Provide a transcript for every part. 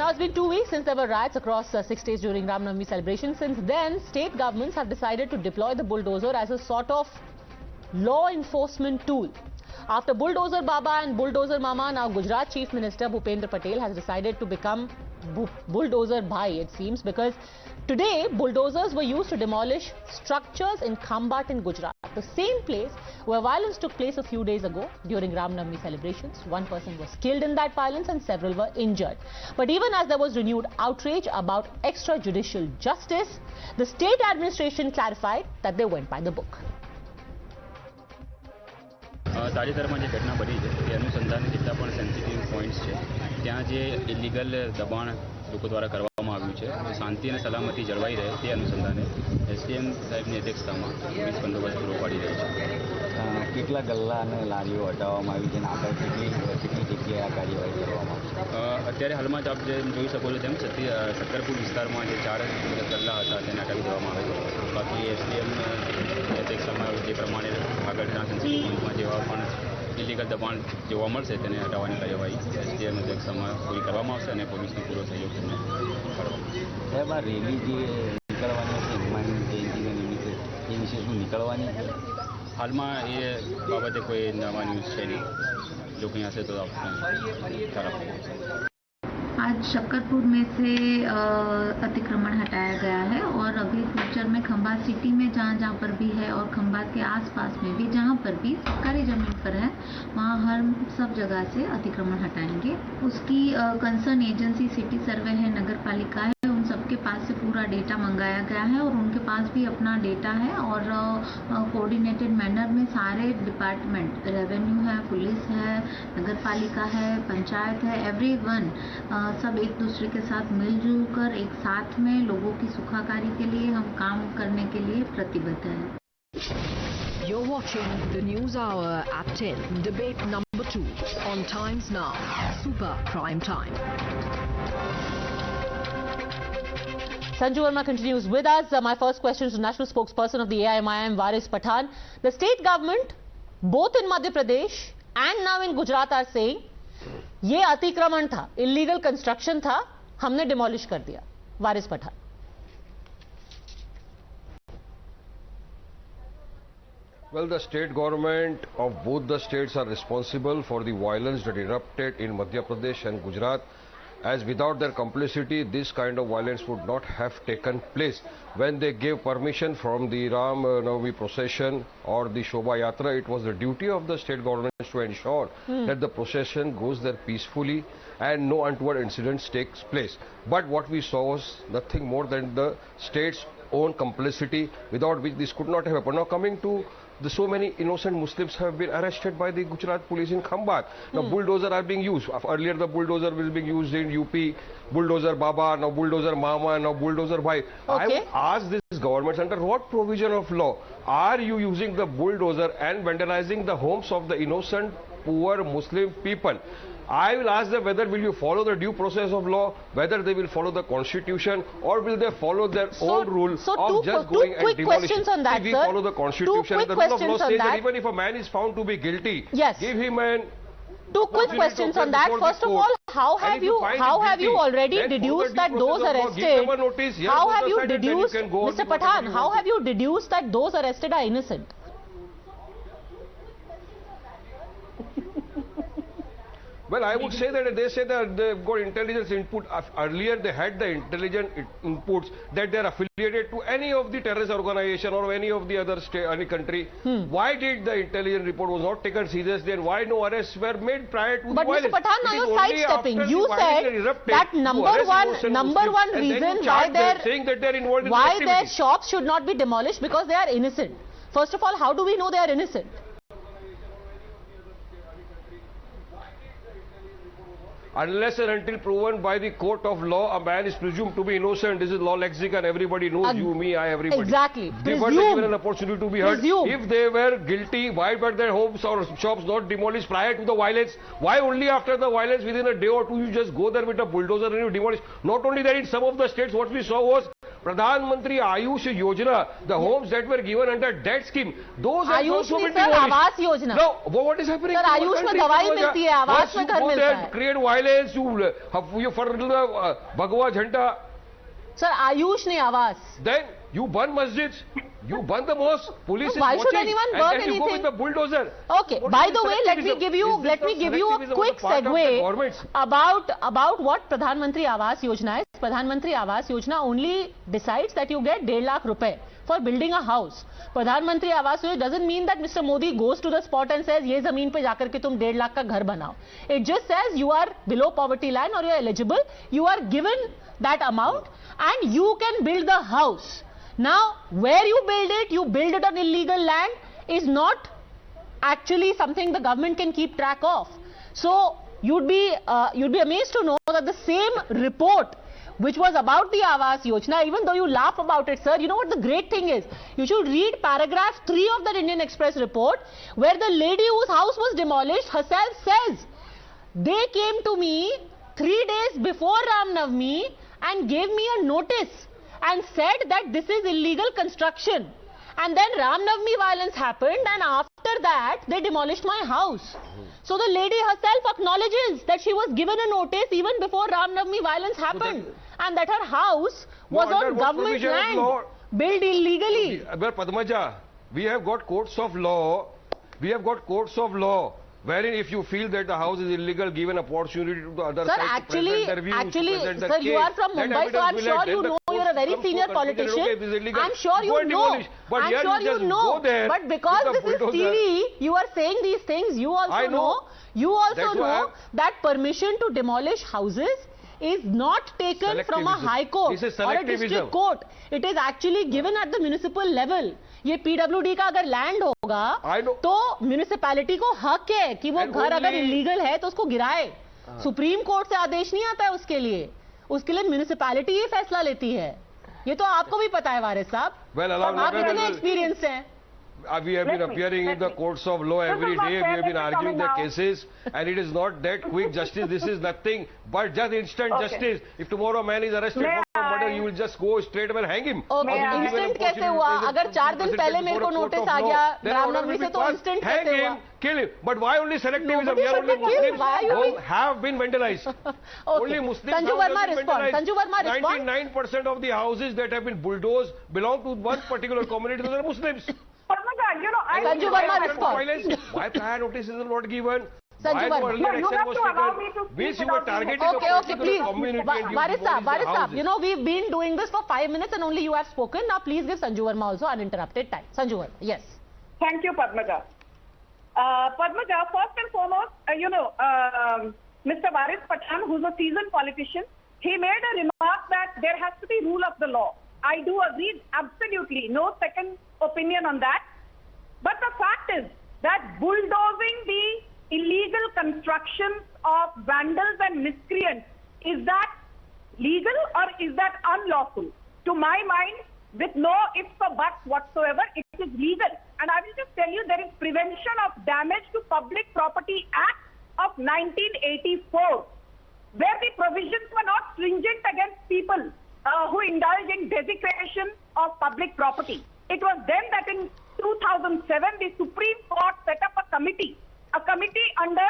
Now, it's been 2 weeks since there were riots across 6 states during Ram Navami celebrations. Since then, state governments have decided to deploy the bulldozer as a sort of law enforcement tool. After Bulldozer Baba and Bulldozer Mama, now Gujarat Chief Minister Bhupendra Patel has decided to become Bulldozer Bhai, it seems, because today bulldozers were used to demolish structures in Khambhat in Gujarat, the same place where violence took place a few days ago during Ram Navami celebrations. One person was killed in that violence and several were injured. But even as there was renewed outrage about extrajudicial justice, the state administration clarified that they went by the book. તાજેતરમાં જે ઘટના બની છે એ અનુસંધાને જેટલા પણ sensitive points છે ત્યાં જે ઇલીગલ દબાણ લોકો દ્વારા કરવામાં આવ્યું છે શાંતિ અને સલામતી જળવાઈ રહે તે અનુસંધાને એસડીએમ સાહેબની અધ્યક્ષતામાં પોલીસ બંદોબસ્ત પૂરો પાડી રહ્યો છે. કેટલા ગલ્લા અને લારીઓ હટાવવામાં આવી છે અને આગળ કેટલી જગ્યાએ આ કાર્યવાહી કરવામાં આવશે? અત્યારે હાલમાં જ આપ જે જોઈ શકો છો તેમ સત્તરપુર વિસ્તારમાં જે 4 ગલ્લા હતા તેને હટાવી દેવામાં આવે છે. બાકી એસડીએમ અધ્યક્ષતામાં જે પ્રમાણે આગળના સેન્સિટિવ પોઈન્ટમાં જેવા પણ ઇલીગલ દબાણ જોવા મળશે તેને હટાવવાની કાર્યવાહી એસડીએમ અધ્યક્ષતામાં પૂરી કરવામાં આવશે અને પોલીસનો પૂરો સહયોગ તેમને કરવામાં. સાહેબ, આ રેલી જે નીકળવાની છે હનુમાન જયંતિના નિમિત્તે એ વિશે શું નીકળવાની છે? હાલમાં એ બાબતે કોઈ નવા ન્યૂઝ છે નહીં. જો કંઈ હશે તો આપણે ખ્યાલ આપીએ. आज शक्करपुर में से अतिक्रमण हटाया गया है और अभी फ्यूचर में खंभात सिटी में जहाँ पर भी है और खंभात के आसपास में भी जहाँ पर भी सरकारी ज़मीन पर है वहाँ हर सब जगह से अतिक्रमण हटाएंगे. उसकी कंसर्न एजेंसी सिटी सर्वे है, नगर पालिका है, उन सबके पास से पूरा डेटा मंगाया गया है और उनके पास भी अपना डेटा है और कोऑर्डिनेटेड मैनर में सारे डिपार्टमेंट, रेवेन्यू है, पुलिस है, नगर पालिका है, पंचायत है, एवरीवन सब एक दूसरे के साथ मिलजुल कर एक साथ में लोगों की सुखाकारी के लिए हम काम करने के लिए प्रतिबद्ध हैं. You're watching the News Hour at 10, debate number 2 on Times Now, Super Prime Time. Sanju Verma continues with us. My first question is to National Spokesperson of the AIMIM, Waris Pathan. The state government, both in Madhya Pradesh and now in Gujarat, are saying ये अतिक्रमण था, illegal construction था, हमने demolish कर दिया. वारिस Pathan. Well, the state government of both the states are responsible for the violence that erupted in Madhya Pradesh and Gujarat, as without their complicity this kind of violence would not have taken place. When they gave permission from the Ram Navami procession or the Shobha Yatra, it was the duty of the state governments to ensure that the procession goes there peacefully and no untoward incidents takes place. But what we saw was nothing more than the state's own complicity, without which this could not have happened. Now coming to so many innocent Muslims have been arrested by the Gujarat police in Khambhat. Now bulldozers are being used. Earlier the bulldozer was being used in UP, Bulldozer Baba, now Bulldozer Mama, now Bulldozer Bhai. Okay. I would ask this government, under what provision of law are you using the bulldozer and vandalizing the homes of the innocent poor Muslim people? I will ask them whether will you follow the due process of law, whether they will follow the constitution, or will they follow their own rule of just going and demolishing. We follow the constitution. The rule of law says that even if a man is found to be guilty, give him an... Two quick questions on that. First of all, how have you already deduced that those arrested, how have you deduced, Mr. Pathan, how have you deduced that those arrested are innocent? Well, I would say that they say that they've got intelligence input. Earlier, they had the intelligence inputs that they are affiliated to any of the terrorist organization or any of the other state, any country. Why did the intelligence report was not taken seriously, and why no arrests were made prior to the violence? But Mr. Pathan, now you're sidestepping. You said that number one reason why their shops should not be demolished because they are innocent. First of all, how do we know they are innocent? Unless and until proven by the court of law, a man is presumed to be innocent. This is law lexicon. Everybody knows, you, me, I, everybody. Exactly. They were given an opportunity to be heard. If they were guilty, why were their homes or shops not demolished prior to the violence? Why only after the violence, within a day or two, you just go there with a bulldozer and you demolish? Not only that, in some of the states, what we saw was Pradhan Mantri Ayush Yojana, the homes that were given under that scheme, those have Ayush also में been sir demolished. Awas Yojana. No, what is happening? Sir, Ayush में दवाई मिलती है, आवास में घर मिलता है. Create violence, you further the Bhagwa Jhanda. Sir, Ayush नहीं आवास. Then you burn masjids, you burn the mosque. Police is Why watching, should anyone and burn then you go anything? with the bulldozer. Okay. What By is the way, let me selectivism? give you Is this a quick part of the segue government's? about what Pradhan Mantri Awas Yojana is. Pradhan Mantri Awas Yojana only decides that you get 1.5 lakh rupees for building a house. Pradhan Mantri Awas Yojana doesn't mean that Mr. Modi goes to the spot and says, "ये ज़मीन पे जाकर के तुम 1.5 lakh का घर बनाओ." It just says you are below poverty line or you are eligible. You are given that amount and you can build the house. Now, where you build it on illegal land is not actually something the government can keep track of. So, you'd be amazed to know that the same report which was about the Awas Yojana, even though you laugh about it, sir, you know what the great thing is? You should read paragraph 3 of that Indian Express report, where the lady whose house was demolished herself says, they came to me 3 days before Ram Navami and gave me a notice and said that this is illegal construction. And then Ram Navami violence happened, and after that they demolished my house. So the lady herself acknowledges that she was given a notice even before Ram Navami violence happened, and that her house was on government land, built illegally. But Padmaja, we have got courts of law. Wherein if you feel that the house is illegal, give an opportunity to the other side to present their views, to present their sir, case. you are from Mumbai, so I'm sure you know, you're a very senior politician. I'm sure you know. But because this is TV, you are saying these things. You also know. You also know that permission to demolish houses is not taken from a high court or a district court. It is actually given at the municipal level. ये PWD का अगर land होगा तो municipality को हक है कि वो घर अगर इलीगल है तो उसको गिराए. सुप्रीम कोर्ट से आदेश नहीं आता है उसके लिए म्यूनिसिपैलिटी ही फैसला लेती है. ये तो आपको भी पता है वारिस साहब. आप इतने एक्सपीरियंस हैं. We have been appearing in the courts of law every day. We have been arguing the cases, and it is not that quick justice. This is nothing but just instant justice. If tomorrow a man is arrested for murder, you will just go straight away and hang him. Okay, instant कैसे हुआ? अगर 4 दिन पहले मेरे को notice आ गया राम नवमी से तो instant कैसे हुआ? Kill him. But why only selectivism? We are only Muslims who have been vandalized. Only Muslims Sanju Verma responds. 99% of the houses that have been bulldozed belong to one particular community. Those are Muslims. Sanju Verma responds. Why prior notice is not given? Sanju Verma. You were targeting Okay, please. community. Waris Saab, you know, we've been doing this for 5 minutes and only you have spoken. Now please give Sanju Verma also uninterrupted time. Sanju Verma, yes. Thank you, Padmaja. Padmaja, first and foremost, Mr. Waris Pathan, who's a seasoned politician, he made a remark that there has to be rule of the law. I do agree, absolutely, no second opinion on that. But the fact is that bulldozing the illegal constructions of vandals and miscreants, is that legal or is that unlawful? To my mind, with no ifs or buts whatsoever, it is legal. And I will just tell you, there is Prevention of Damage to Public Property Act of 1984, where the provisions were not stringent against people who indulge in desecration of public property. It was then that in 2007, the Supreme Court set up a committee under,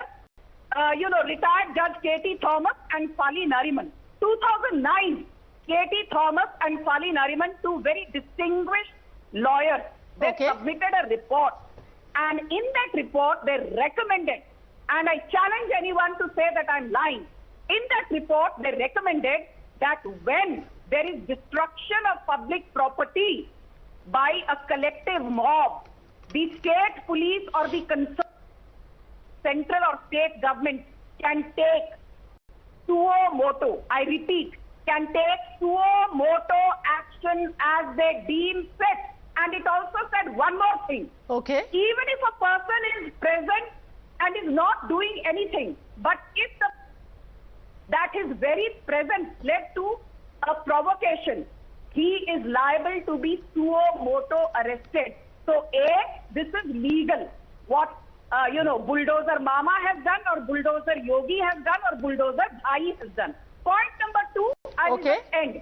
retired Judge K.T. Thomas and Fali Nariman. 2009, K.T. Thomas and Fali Nariman, two very distinguished lawyers, they submitted a report. And in that report, they recommended, and I challenge anyone to say that I'm lying. In that report, they recommended that when there is destruction of public property by a collective mob, the state police or the concerned central or state government can take suo moto, I repeat, can take suo moto action as they deem fit. And it also said one more thing. Okay. Even if a person is present and is not doing anything, but if that his very presence led to a provocation, he is liable to be suo moto arrested. So A, this is legal. What, Bulldozer Mama has done, or Bulldozer Yogi has done, or Bulldozer Bhai has done. Point number 2, I will just end.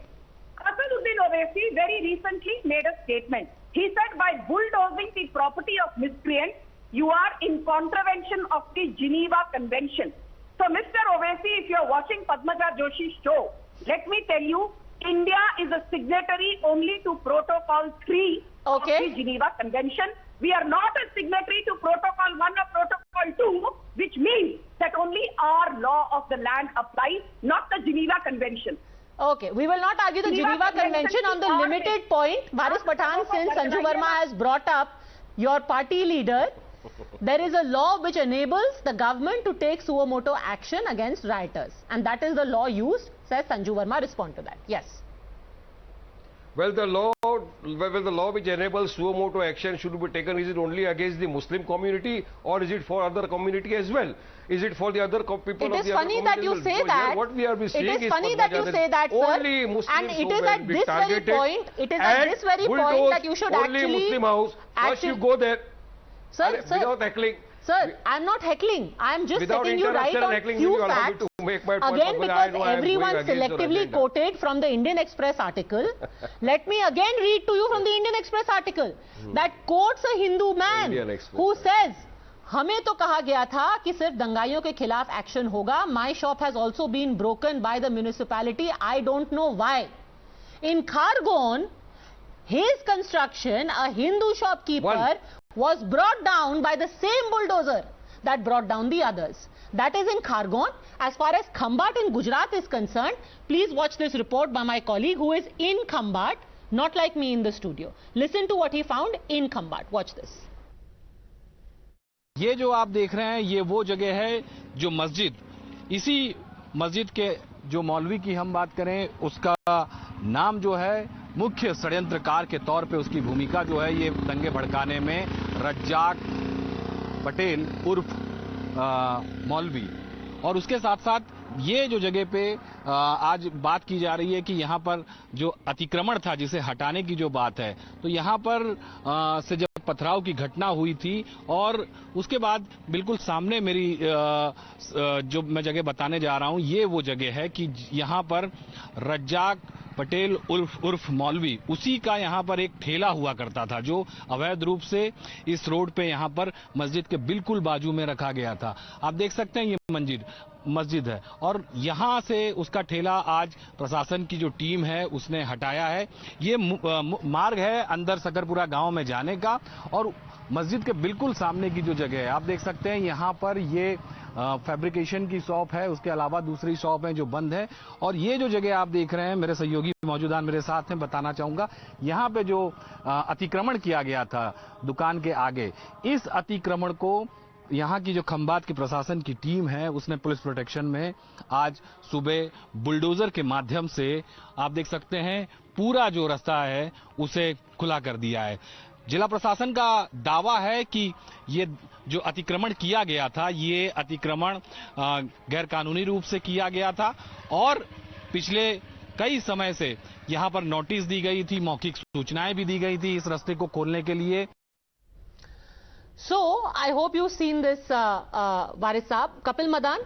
Assaduddin Owaisi very recently made a statement. He said, by bulldozing the property of miscreants, you are in contravention of the Geneva Convention. So, Mr. Owaisi, if you are watching Padmaja Joshi's show, let me tell you, India is a signatory only to Protocol 3 of the Geneva Convention. We are not a signatory to Protocol 1 or Protocol 2, which means that only our law of the land applies, not the Geneva Convention. Okay, we will not argue the Geneva Convention on the limited point. Waris Pathan, since Sanju Verma has brought up your party leader, there is a law which enables the government to take suo motu action against rioters. And that is the law used, says Sanju Verma. Respond to that. Yes. Well, the law which enables suo motu action should be taken, is it only against the Muslim community or is it for other community as well? Is it for the other people of the other community? It is funny that you say that. What we are seeing is funny that you say that, sir. Only Muslims and it is at this very point, that you should only actually... Muslim house. First you go there. Sir, without heckling. Sir, I am not heckling. I am just setting you right on heckling, few facts. Again, because everyone selectively quoted from the Indian Express article, let me again read to you from the Indian Express article that quotes a Hindu man who says, हमें तो कहा गया था कि सिर्फ दंगाइयों के खिलाफ action होगा. My shop has also been broken by the municipality. I don't know why. In Khargon, his construction, a Hindu shopkeeper, was brought down by the same bulldozer that brought down the others. That is in Khargon. As far as Khambhat in Gujarat is concerned, please watch this report by my colleague who is in Khambhat, not like me in the studio. Listen to what he found in Khambhat. Watch this. ये जो आप देख रहे हैं, ये वो जगह है जो मस्जिद, इसी मस्जिद के जो मौलवी की हम बात करें, उसका नाम जो है, मुख्य षड्यंत्रकार के तौर पे उसकी भूमिका जो है ये दंगे भड़काने में रज्जाक पटेल उर्फ मौलवी. और उसके साथ साथ ये जो जगह पे आज बात की जा रही है कि यहाँ पर जो अतिक्रमण था जिसे हटाने की जो बात है, तो यहाँ पर से जब पथराव की घटना हुई थी और उसके बाद बिल्कुल सामने मेरी जो मैं जगह बताने जा रहा हूँ, ये वो जगह है कि यहाँ पर रज्जाक पटेल उर्फ मौलवी, उसी का यहाँ पर एक ठेला हुआ करता था जो अवैध रूप से इस रोड पे यहाँ पर मस्जिद के बिल्कुल बाजू में रखा गया था. आप देख सकते हैं ये मस्जिद है और यहाँ से उसका ठेला आज प्रशासन की जो टीम है उसने हटाया है. ये मार्ग है अंदर सकरपुरा गांव में जाने का और मस्जिद के बिल्कुल सामने की जो जगह है आप देख सकते हैं, यहाँ पर ये फैब्रिकेशन की शॉप है, उसके अलावा दूसरी शॉप है जो बंद है. और ये जो जगह आप देख रहे हैं, मेरे सहयोगी मौजूदान मेरे साथ हैं, बताना चाहूंगा यहाँ पे जो अतिक्रमण किया गया था दुकान के आगे, इस अतिक्रमण को यहाँ की जो खंभात की प्रशासन की टीम है उसने पुलिस प्रोटेक्शन में आज सुबह बुलडोजर के माध्यम से आप देख सकते हैं पूरा जो रास्ता है उसे खुला कर दिया है. जिला प्रशासन का दावा है कि ये जो अतिक्रमण किया गया था, ये अतिक्रमण गैर कानूनी रूप से किया गया था और पिछले कई समय से यहाँ पर नोटिस दी गई थी, मौखिक सूचनाएं भी दी गई थी इस रास्ते को खोलने के लिए. So, I hope you've seen this, वारिस साहब. कपिल मदान,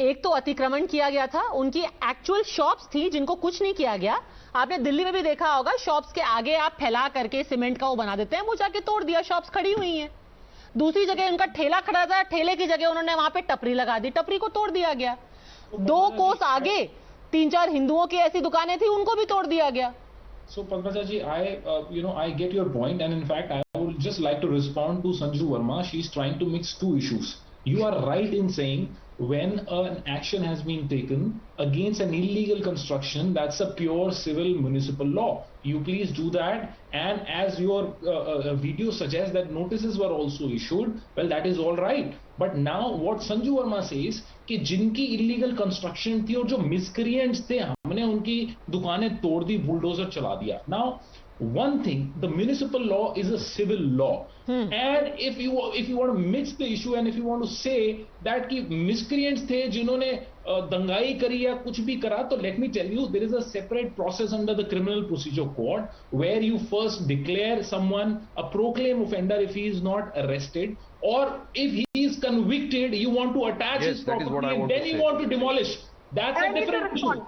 एक तो अतिक्रमण किया गया था, उनकी एक्चुअल शॉप्स थी जिनको कुछ नहीं किया गया. आपने दिल्ली में भी देखा होगा, शॉप्स के आगे आप फैला करके सीमेंट का वो बना देते हैं, वो जाके तोड़ दिया, शॉप्स खड़ी हुई हैं. दूसरी जगह उनका ठेला खड़ा था, ठेले की जगह उन्होंने वहां पे टपरी लगा दी, टपरी को तोड़ दिया गया. 2 कोस आगे 3-4 हिंदुओं की ऐसी दुकानें थी, उनको भी तोड़ दिया गया. So Padmaja ji, I get your point, and in fact I would just like to respond to Sanju Verma. She's trying to mix two issues. You are right in saying when an action has been taken against an illegal construction, that's a pure civil municipal law. You please do that, and as your video suggests that notices were also issued, well, that is all right. But now what Sanju Verma says कि जिनकी illegal construction थी और जो miscreants थे, हमने उनकी दुकानें तोड़ दी, बुलडोजर चला दिया. Now one thing, the municipal law is a civil law, and if you want to mix the issue and if you want to say that कि miscreants थे जिन्होंने दंगाई करी या कुछ भी करा, तो let me tell you, there is a separate process under the Criminal Procedure Code where you first declare someone a proclaim offender if he is not arrested, or if he is convicted, you want to attach his property and then you want to demolish. That's a different issue.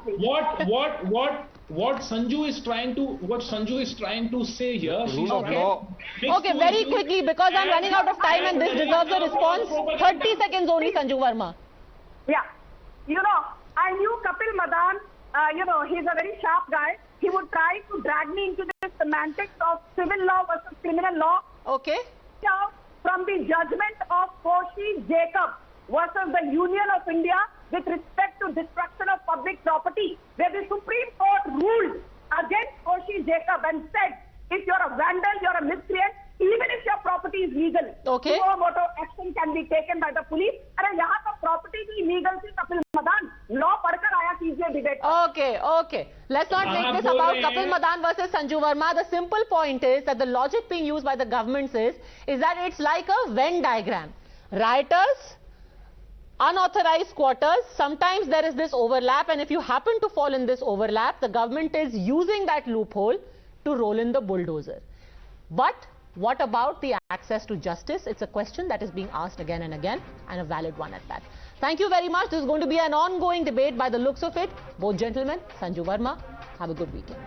What Sanju is trying to say here. Okay, very quickly, because I'm running out of time and this deserves a response. 30 seconds only, Sanju Verma. Yeah. I knew Kapil Madan, he's a very sharp guy. He would try to drag me into the semantics of civil law versus criminal law. Okay. From the judgment of Koshi Jacob versus the Union of India with respect to destruction of public property, where the Supreme Court ruled against Koshi Jacob and said, if you're a vandal, you're a miscreant, even if your property is legal, no motor action can be taken by the police. And यहाँ तो property भी illegal थी Kapil Madan. Law पढ़कर आया कीजिए debate. Okay. Let's not make this about Kapil Madan versus Sanju Verma. The simple point is that the logic being used by the governments is that it's like a Venn diagram. Rioters, unauthorized quarters, sometimes there is this overlap, and if you happen to fall in this overlap, the government is using that loophole to roll in the bulldozer. But what about the access to justice? It's a question that is being asked again and again, and a valid one at that. Thank you very much. This is going to be an ongoing debate by the looks of it. Both gentlemen, Sanju Verma, have a good weekend.